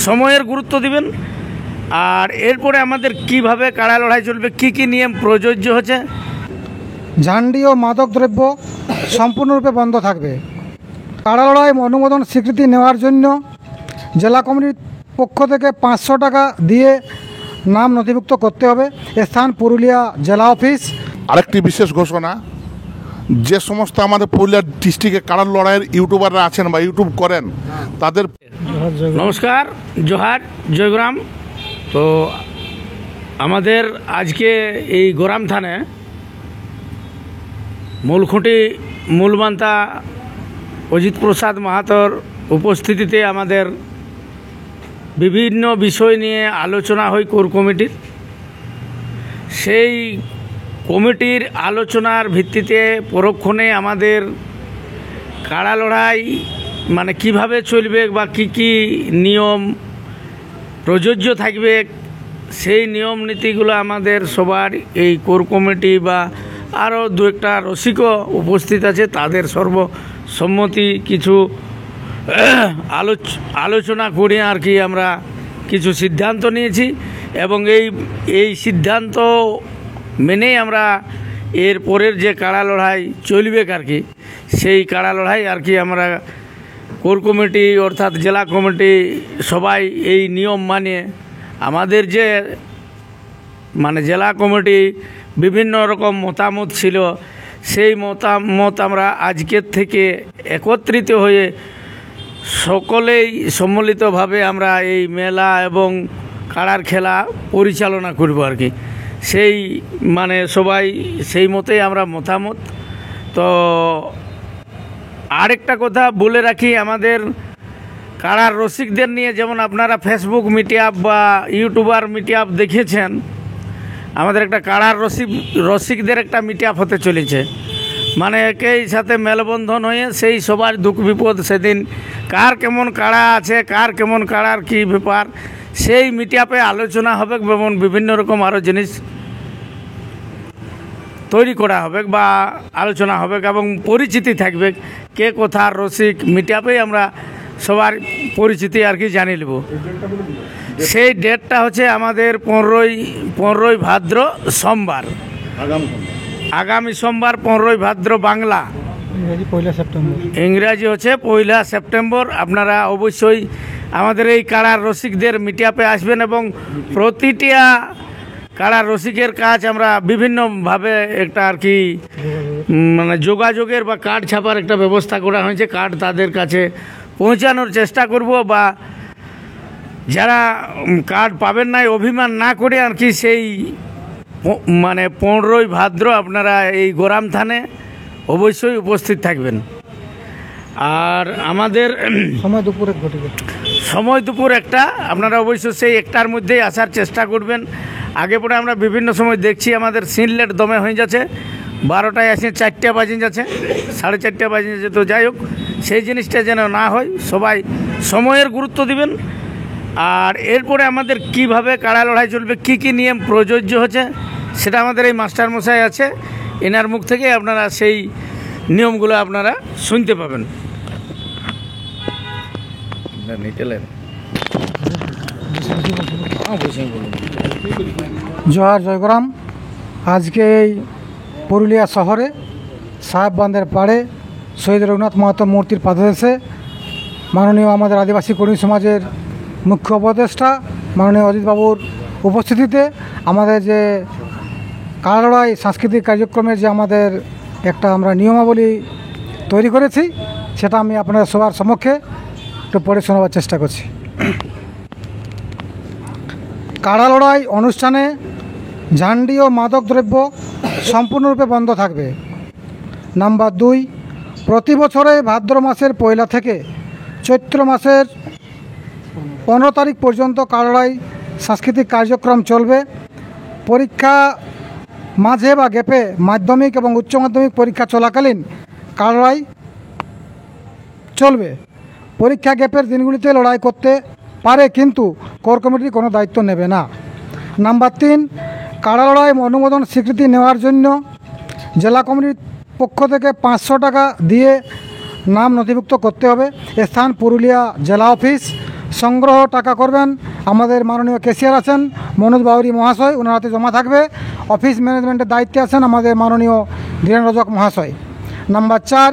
সময়ের গুরুত্ব দিবেন। আর এরপরে আমাদের কিভাবে কাড়া লড়াই চলবে, কি কি নিয়ম প্রযোজ্য হচ্ছে। ঝান্ডি ও মাদক দ্রব্য সম্পূর্ণরূপে বন্ধ থাকবে। কাড়া লড়াই অনুমোদন স্বীকৃতি নেওয়ার জন্য জেলা কমিটির পক্ষ থেকে 500 টাকা দিয়ে নাম নথিভুক্ত করতে হবে। স্থান পুরুলিয়া জেলা অফিস। আরেকটি বিশেষ ঘোষণা, যে সমস্ত আমাদের পুরুলিয়া ডিস্ট্রিক্টে কাড়া লড়াইয়ের ইউটিউবাররা আছেন বা ইউটিউব করেন তাদের নমস্কার, জোহার, জয়গ্রাম। তো আমাদের আজকে এই গোরাম থানে মূলখুঁটি মূলমান্তা অজিত প্রসাদ মাহাতোর উপস্থিতিতে আমাদের বিভিন্ন বিষয় নিয়ে আলোচনা হয় কোর কমিটির। সেই কমিটির আলোচনার ভিত্তিতে পরক্ষণে আমাদের কাড়া লড়াই মানে কিভাবে চলবে বা কি কি নিয়ম প্রযোজ্য থাকবে, সেই নিয়ম নীতিগুলো আমাদের সবার এই কোর কমিটি বা আরও দু একটা রসিকও উপস্থিত আছে, তাদের সর্বসম্মতি কিছু আলোচনা করে আর কি আমরা কিছু সিদ্ধান্ত নিয়েছি এবং এই সিদ্ধান্ত মেনেই আমরা এর পরের যে কাড়া লড়াই চলবে আর কি, সেই কাড়া লড়াই আর কি আমরা কোর কমিটি অর্থাৎ জেলা কমিটি সবাই এই নিয়ম মানে আমাদের যে মানে জেলা কমিটি বিভিন্ন রকম মতামত ছিল, সেই মতামত আমরা আজকের থেকে একত্রিত হয়ে সকলেই সম্মিলিতভাবে আমরা এই মেলা এবং কাড়ার খেলা পরিচালনা করব আর কি। সেই মানে সবাই সেই মতেই আমরা মতামত। তো আরেকটা কথা বলে রাখি, আমাদের কাড়ার রসিকদের নিয়ে যেমন আপনারা ফেসবুক মিটআপ বা ইউটিউবার মিটআপ দেখেছেন, আমাদের একটা কাড়ার রসিকদের একটা মিটআপ হতে চলেছে। মানে একেই সাথে মেলবন্ধন হয়ে সেই সবার দুঃখ বিপদ, সেদিন কার কেমন কাড়া আছে, কার কেমন কাড়ার কী ব্যাপার, সেই মিটআপে আলোচনা হবে এবং বিভিন্ন রকম আরও জিনিস তৈরি করা হবে বা আলোচনা হবে এবং পরিচিতি থাকবে কে কোথার রসিক। মিটআপেই আমরা সবার পরিচিতি আর কি জানিয়ে নেব। সেই ডেটটা হচ্ছে আমাদের 15ই ভাদ্র সোমবার, আগামী সোমবার 15ই ভাদ্র বাংলা, ইংরাজি হচ্ছে 1 সেপ্টেম্বর। আপনারা অবশ্যই আমাদের এই কাড়ার রসিকদের মিটআপে আসবেন এবং প্রতিটা কাড়ার রসিকের কাজ আমরা বিভিন্নভাবে একটা আর কি মানে যোগাযোগের বা কার্ড ছাপার একটা ব্যবস্থা করা হয়েছে। কার্ড তাদের কাছে পৌঁছানোর চেষ্টা করব বা যারা কার্ড পাবেন না অভিমান না করে আর কি সেই মানে 15ই ভাদ্র আপনারা এই গোরাম থানে অবশ্যই উপস্থিত থাকবেন। আর আমাদের সময় দুপুর 1টা, আপনারা অবশ্যই সেই 1টার মধ্যেই আসার চেষ্টা করবেন। আগে পরে আমরা বিভিন্ন সময় দেখছি আমাদের সিনলেট দমে হয়ে যাচ্ছে, 12টায় আসে 4টা বাজে যাচ্ছে, 4:30 বাজে যাচ্ছে। তো যাই হোক, সেই জিনিসটা যেন না হয়, সবাই সময়ের গুরুত্ব দিবেন। আর এরপরে আমাদের কিভাবে কাড়া লড়াই চলবে, কি কি নিয়ম প্রযোজ্য হচ্ছে, সেটা আমাদের এই মাস্টারমশাই আছে, এনার মুখ থেকে আপনারা সেই নিয়মগুলো আপনারা শুনতে পাবেন। জোহার, জয়গ্রাম। আজকে এই পুরুলিয়া শহরে সাহেববান্ধের পাড়ে শহীদ রঘুনাথ মাহাতো মূর্তির পাদদেশে মাননীয় আমাদের আদিবাসী কর্মী সমাজের মুখ্য উপদেষ্টা মাননীয় অজিতবাবুর উপস্থিতিতে আমাদের যে কাড়া লড়াই সাংস্কৃতিক কার্যক্রমের যে আমাদের একটা আমরা নিয়মাবলী তৈরি করেছি, সেটা আমি আপনাদের সবার সমক্ষে একটু পড়ে শোনাবার চেষ্টা করছি। কাড়া লড়াই অনুষ্ঠানে ঝান্ডি ও মাদক দ্রব্য সম্পূর্ণরূপে বন্ধ থাকবে। নাম্বার 2, প্রতি বছরে ভাদ্র মাসের 1 থেকে চৈত্র মাসের 15 তারিখ পর্যন্ত কাড়া লড়াই সাংস্কৃতিক কার্যক্রম চলবে। পরীক্ষা মাঝে বা গ্যাপে মাধ্যমিক এবং উচ্চ মাধ্যমিক পরীক্ষা চলাকালীন কাড়া লড়াই চলবে। পরীক্ষা গ্যাপের দিনগুলিতে লড়াই করতে পারে, কিন্তু কোর কমিটি কোনো দায়িত্ব নেবে না। নাম্বার 3, কাড়া লড়াই অনুমোদন স্বীকৃতি নেওয়ার জন্য জেলা কমিটির পক্ষ থেকে 500 টাকা দিয়ে নাম নথিভুক্ত করতে হবে। স্থান পুরুলিয়া জেলা অফিস। সংগ্রহ টাকা করবেন আমাদের মাননীয় ক্যাশিয়ার আছেন মনোজ বাউরি মহাশয়, ওনার হাতে জমা থাকবে। অফিস ম্যানেজমেন্টের দায়িত্বে আছেন আমাদের মাননীয় ধীরেন রজক মহাশয়। নাম্বার 4,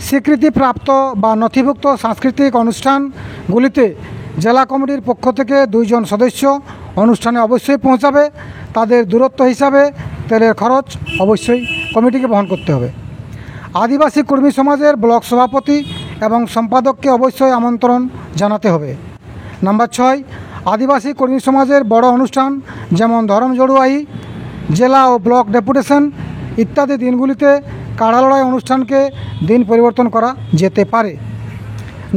স্বীকৃতিপ্রাপ্ত বা নথিভুক্ত সাংস্কৃতিক অনুষ্ঠানগুলিতে জেলা কমিটির পক্ষ থেকে 2 জন সদস্য অনুষ্ঠানে অবশ্যই পৌঁছাবে। তাদের দূরত্ব হিসাবে তেলের খরচ অবশ্যই কমিটিকে বহন করতে হবে। আদিবাসী কর্মী সমাজের ব্লক সভাপতি এবং সম্পাদককে অবশ্যই আমন্ত্রণ জানাতে হবে। নাম্বার 6, আদিবাসী কর্মী সমাজের বড় অনুষ্ঠান যেমন ধরম জড়ুয়াহি, জেলা ও ব্লক ডেপুটেশন ইত্যাদি দিনগুলিতে কাড়া লড়াই অনুষ্ঠানকে দিন পরিবর্তন করা যেতে পারে।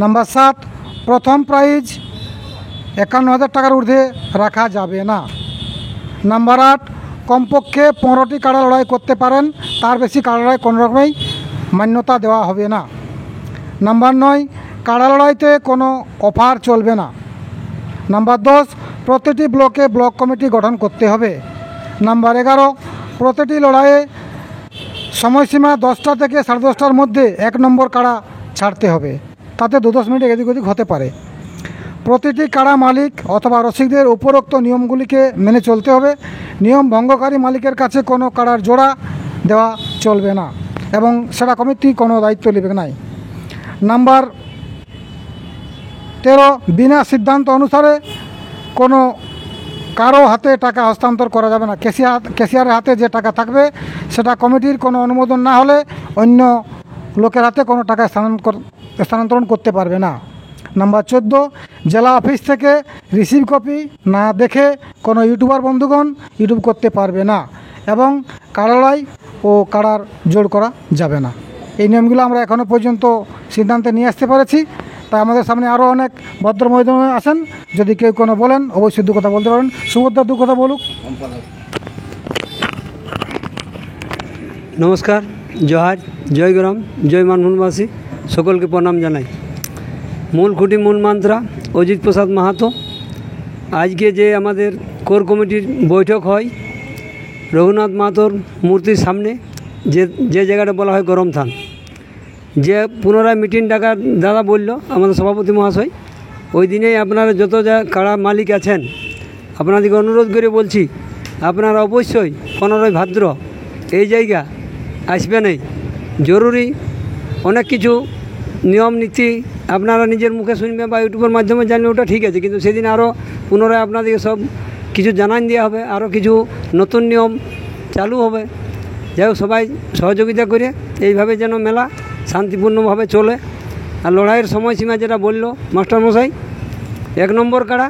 নাম্বার 7, প্রথম প্রাইজ 51,000 টাকার ঊর্ধ্বে রাখা যাবে না। নাম্বার 8, কমপক্ষে 15টি কাড়া লড়াই করতে পারেন, তার বেশি কাড়া লড়াই কোনো রকমেই মান্যতা দেওয়া হবে না। নাম্বার 9, কাড়া লড়াইতে কোনো অফার চলবে না। নাম্বার 10, প্রতিটি ব্লকে ব্লক কমিটি গঠন করতে হবে। নাম্বার 11, প্রতিটি লড়াইয়ে সময়সীমা 10টা থেকে 10:30টার মধ্যে 1 নম্বর কাড়া ছাড়তে হবে, তাতে 2-10 মিনিট এদিক ওদিক হতে পারে। প্রতিটি কাড়া মালিক অথবা রসিকদের উপরোক্ত নিয়মগুলিকে মেনে চলতে হবে। নিয়ম ভঙ্গকারী মালিকের কাছে কোনো কাড়ার জোড়া দেওয়া চলবে না এবং সেটা কমিটি কোনো দায়িত্ব নেবে নাই। নাম্বার 13, বিনা সিদ্ধান্ত অনুসারে কোনো কারো হাতে টাকা হস্তান্তর করা যাবে না। ক্যাশিয়ারের হাতে যে টাকা থাকবে সেটা কমিটির কোনো অনুমোদন না হলে অন্য লোকের হাতে কোনো টাকা স্থানান্তরণ করতে পারবে না। নাম্বার 14, জেলা অফিস থেকে রিসিভ কপি না দেখে কোনো ইউটিউবার বন্ধুগণ ইউটিউব করতে পারবে না এবং কাড়া লড়াই ও কাড়ার জোড় করা যাবে না। এই নিয়মগুলো আমরা এখনও পর্যন্ত সিদ্ধান্তে নিয়ে আসতে পেরেছি। তাই আমাদের সামনে আরও অনেক ভদ্র মহিলা আছেন, যদি কেউ কোনো বলেন অবশ্যই 2 কথা বলতে পারেন। সুভদ্রা 2 কথা বলুক। নমস্কার, জোহার, জয় গ্রাম, জয় মানভূমবাসী, সকলকে প্রণাম জানাই। মূল খুঁটি মূল মান্ত্রা অজিত প্রসাদ মাহাতো। আজকে যে আমাদের কোর কমিটির বৈঠক হয় রঘুনাথ মাহাতোর মূর্তির সামনে, যে জায়গাটা বলা হয় গরম থান, যে পুনরায় মিটিং ডাকার দাদা বলল আমাদের সভাপতি মহাশয়, ওই দিনেই আপনারা যত যা কাড়া মালিক আছেন আপনাদেরকে অনুরোধ করে বলছি, আপনারা অবশ্যই 15ই ভাদ্র এই জায়গা আসবেনই। জরুরি অনেক কিছু নিয়ম নীতি আপনারা নিজের মুখে শুনবেন বা ইউটিউবের মাধ্যমে জানলে ওটা ঠিক আছে, কিন্তু সেদিন আরও পুনরায় আপনাদেরকে সব কিছু জানান দেওয়া হবে, আরও কিছু নতুন নিয়ম চালু হবে। যাই হোক, সবাই সহযোগিতা করে এইভাবে যেন মেলা শান্তিপূর্ণভাবে চলে। আর লড়াইয়ের সময়সীমা যেটা বললো মাস্টারমশাই, 1 নম্বর কাড়া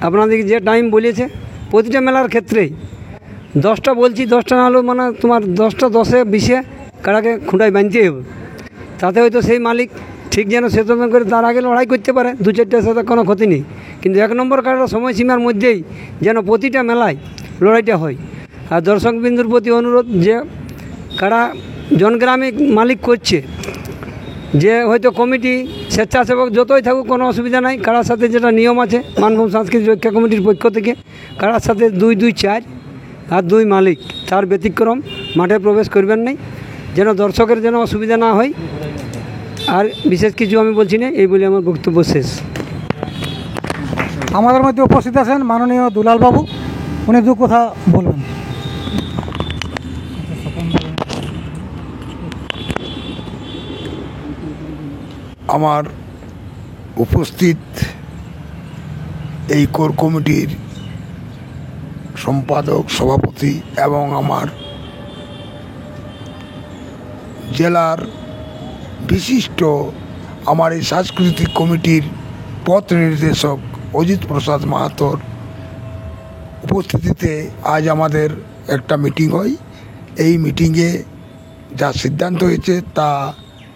আপনাদেরকে যে টাইম বলেছে প্রতিটা মেলার ক্ষেত্রেই 10টা বলছি, 10টা না হলেও মানে তোমার 10টা 10-এ 20-এ কাড়াকে খুঁটায় বাঁধতেই হবে। তাতে হয়তো সেই মালিক ঠিক যেন সচেতন করে তার আগে লড়াই করতে পারে, 2-4টার সাথে কোনো ক্ষতি নেই, কিন্তু 1 নম্বর কাড়ার সময়সীমার মধ্যেই যেন প্রতিটা মেলায় লড়াইটা হয়। আর দর্শকবিন্দুর প্রতি অনুরোধ, যে কাড়া জনগ্রামে মালিক করছে, যে হয়তো কমিটি স্বেচ্ছাসেবক যতই থাকুক কোনো অসুবিধা নাই, কাড়ার সাথে যেটা নিয়ম আছে মানভূম সাংস্কৃতিক রক্ষা কমিটির পক্ষ থেকে, কাড়ার সাথে 2-2-4 আর 2 মালিক, তার ব্যতিক্রম মাঠে প্রবেশ করবেন নাই, যেন দর্শকের যেন অসুবিধা না হয়। আর বিশেষ কিছু আমি বলছি না, এই বলে আমার বক্তব্য শেষ। আমাদের মধ্যে উপস্থিত আছেন মাননীয় দুলাল বাবু, উনি 2 কথা বলবেন। আমার উপস্থিত এই কোর কমিটির সম্পাদক, সভাপতি এবং আমার জেলার বিশিষ্ট আমার এই সাংস্কৃতিক কমিটির পথ নির্দেশক অজিত প্রসাদ মাহাতোর উপস্থিতিতে আজ আমাদের একটা মিটিং হয়। এই মিটিংয়ে যা সিদ্ধান্ত হয়েছে তা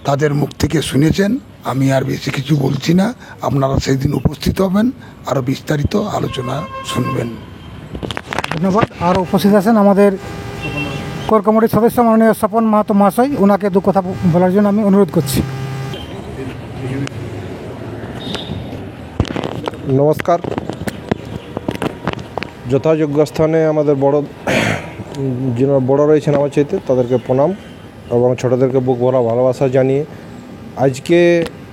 তাদের মুখ থেকে শুনেছেন, আমি আর বেশি কিছু বলছি না। আপনারা সেই দিন উপস্থিত হবেন, আরও বিস্তারিত আলোচনা শুনবেন। ধন্যবাদ। আর উপস্থিত আছেন আমাদের কোর কমিটির সদস্য মাননীয় স্বপন মাহাতো মহাশয়, ওনাকে 2 কথা বলার জন্য আমি অনুরোধ করছি। নমস্কার। যথাযোগ্য স্থানে আমাদের যিনি বড় রয়েছেন আমার চাইতে, তাদেরকে প্রণাম এবং ছোটদেরকে বুক ভরা ভালোবাসা জানিয়ে আজকে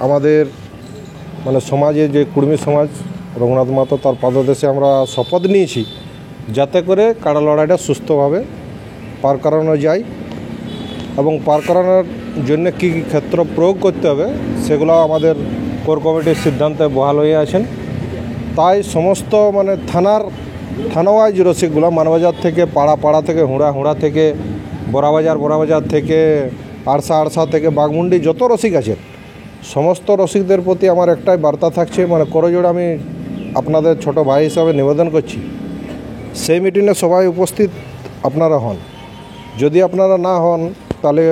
আমাদের মানে সমাজে যে কুর্মী সমাজ রঘুনাথ মাহাতো তার পাদদেশে আমরা শপথ নিয়েছি যাতে করে কাড়া লড়াইটা সুস্থভাবে পার করানো যায় এবং পার করানোর জন্য কী কী ক্ষেত্র প্রয়োগ করতে হবে সেগুলো আমাদের কোর কমিটির সিদ্ধান্তে বহাল হয়ে আছেন। তাই সমস্ত মানে থানা ওয়াইজ রসিকগুলো মানবাজার থেকে পাড়া থেকে হুড়া থেকে বড়াবাজার থেকে আড়সা থেকে বাঘমুন্ডি যত রসিক আছে সমস্ত রসিকদের প্রতি আমার একটাই বার্তা থাকছে, মানে করজোড়ে আমি আপনাদের ছোট ভাই হিসাবে নিবেদন করছি, সেই মিটিংয়ে সবাই উপস্থিত আপনারা হন। যদি আপনারা না হন তাহলে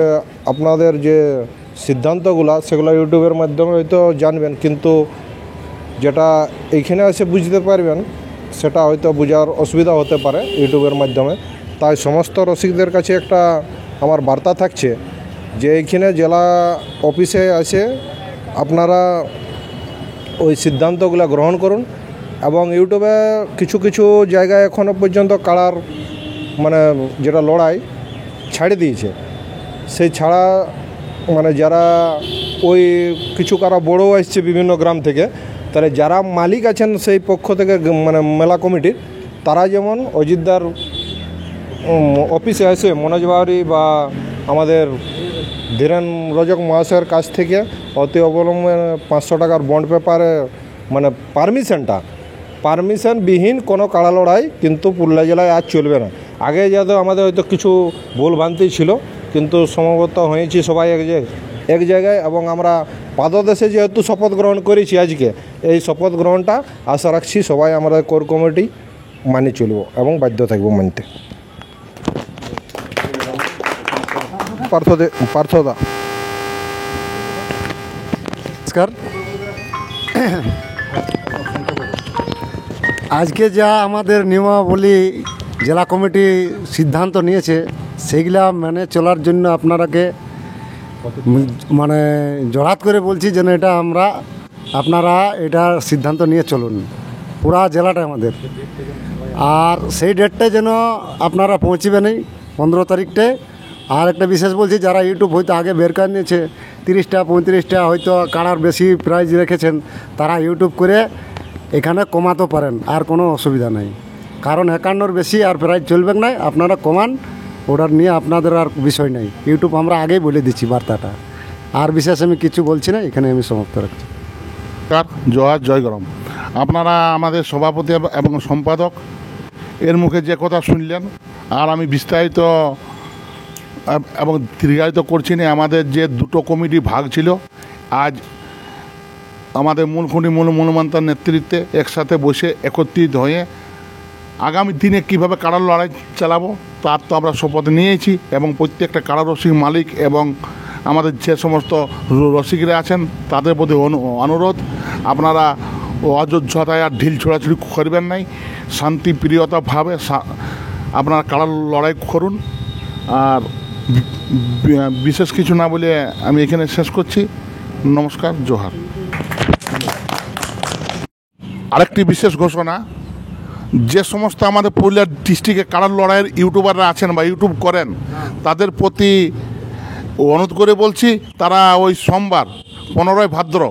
আপনাদের যে সিদ্ধান্তগুলো সেগুলো ইউটিউবের মাধ্যমে হয়তো জানবেন, কিন্তু যেটা এইখানে এসে বুঝতে পারবেন সেটা হয়তো বোঝার অসুবিধা হতে পারে ইউটিউবের মাধ্যমে। তাই সমস্ত রসিকদের কাছে একটা আমার বার্তা থাকছে যে এইখানে জেলা অফিসে এসে আপনারা ওই সিদ্ধান্তগুলো গ্রহণ করুন এবং ইউটিউবে কিছু জায়গায় এখনও পর্যন্ত কাড়ার মানে যেটা লড়াই ছাড়ে দিয়েছে, সেই ছাড়া মানে যারা ওই কিছু কারা বড়ও আসছে বিভিন্ন গ্রাম থেকে, তাহলে যারা মালিক আছেন সেই পক্ষ থেকে মানে মেলা কমিটির তারা যেমন অজিতদার অফিসে এসে মনোজ বাউরি বা আমাদের ধীরেন রজক মহাশয়ের কাছ থেকে অতি অবলম্বনে 500 টাকার বন্ড পেপারে মানে পারমিশনবিহীন কোনো কাড়া লড়াই কিন্তু পুরুলিয়া জেলায় আজ চলবে না। আগে যাতে আমাদের হয়তো কিছু ভুলভ্রান্তি ছিল, কিন্তু সম্ভবত হয়েছি সবাই এক জায়গায় এবং আমরা পাদদেশে যেহেতু শপথ গ্রহণ করেছি আজকে, এই শপথ গ্রহণটা আশা রাখছি সবাই আমরা কোর কমিটি মানি চলব এবং বাধ্য থাকবো মানতে। পার্থদা নমস্কার। আজকে যা আমাদের নিয়মাবলী জেলা কমিটি সিদ্ধান্ত নিয়েছে সেইগুলা মেনে চলার জন্য আপনারাকে মানে জড়াত করে বলছি যেন এটা আপনারা এটা সিদ্ধান্ত নিয়ে চলুন পুরা জেলাটা আমাদের। আর সেই ডেটটায় যেন আপনারা পৌঁছবেনই 15 তারিখটায়। আর একটা বিশেষ বলছি, যারা ইউটিউব হয়তো আগে বের করে নিয়েছে 30টা 35টা হয়তো কাড়ার বেশি প্রাইজ রেখেছেন, তারা ইউটিউব করে এখানে কমাতে পারেন, আর কোনো অসুবিধা নাই। কারণ 51-র বেশি আর প্রাইজ চলবে না, আপনারা কমান, ওটার নিয়ে আপনাদের আর বিষয় নাই। ইউটিউব আমরা আগেই বলে দিচ্ছি বার্তাটা। আর বিশেষ আমি কিছু বলছি না, এখানে আমি সমাপ্ত রাখছি। জয় জয়গরম। আপনারা আমাদের সভাপতি এবং সম্পাদক এর মুখে যে কথা শুনলেন, আর আমি বিস্তারিত এবং দীর্ঘায়িত করছি না। আমাদের যে দুটো কমিটি ভাগ ছিল, আজ আমাদের মূলমন্ত্রের নেতৃত্বে একসাথে বসে একত্রিত হয়ে আগামী দিনে কীভাবে কাড়ার লড়াই চালাবো তার তো আমরা শপথ নিয়েছি। এবং প্রত্যেকটা কাড়া রসিক মালিক এবং আমাদের যে সমস্ত রসিকরা আছেন তাদের প্রতি অনুরোধ, আপনারা অযোধ্যায় আর ঢিল ছোড়াছুড়ি করবেন নাই, শান্তিপ্রিয়তাভাবে আপনারা কাড়ার লড়াই করুন। আর বিশেষ কিছু না বলে আমি এখানে শেষ করছি। নমস্কার, জোহার। আরেকটি বিশেষ ঘোষণা, যে সমস্ত আমাদের পুরুলিয়া ডিস্ট্রিক্টে কাড়ার লড়াইয়ের ইউটিউবাররা আছেন বা ইউটিউব করেন, তাদের প্রতি অনুরোধ করে বলছি, তারা ওই সোমবার 15ই ভাদ্র,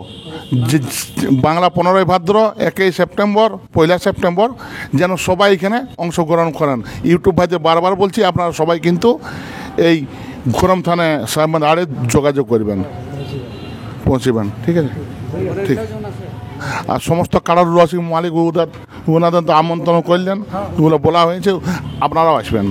বাংলা 15ই ভাদ্র, 1 সেপ্টেম্বর, 1 সেপ্টেম্বর যেন সবাই এখানে অংশগ্রহণ করেন। ইউটিউব ভাইদের বারবার বলছি, আপনারা সবাই কিন্তু এই ঘোরম থানায় সাহেব আড়ে যোগাযোগ করবেন, পৌঁছবেন। ঠিক আছে, ঠিক। আর সমস্ত কাড়ার রসিক মালিক ওনাদের তো আমন্ত্রণ করলেন, ওগুলো বলা হয়েছে, আপনারাও আসবেন।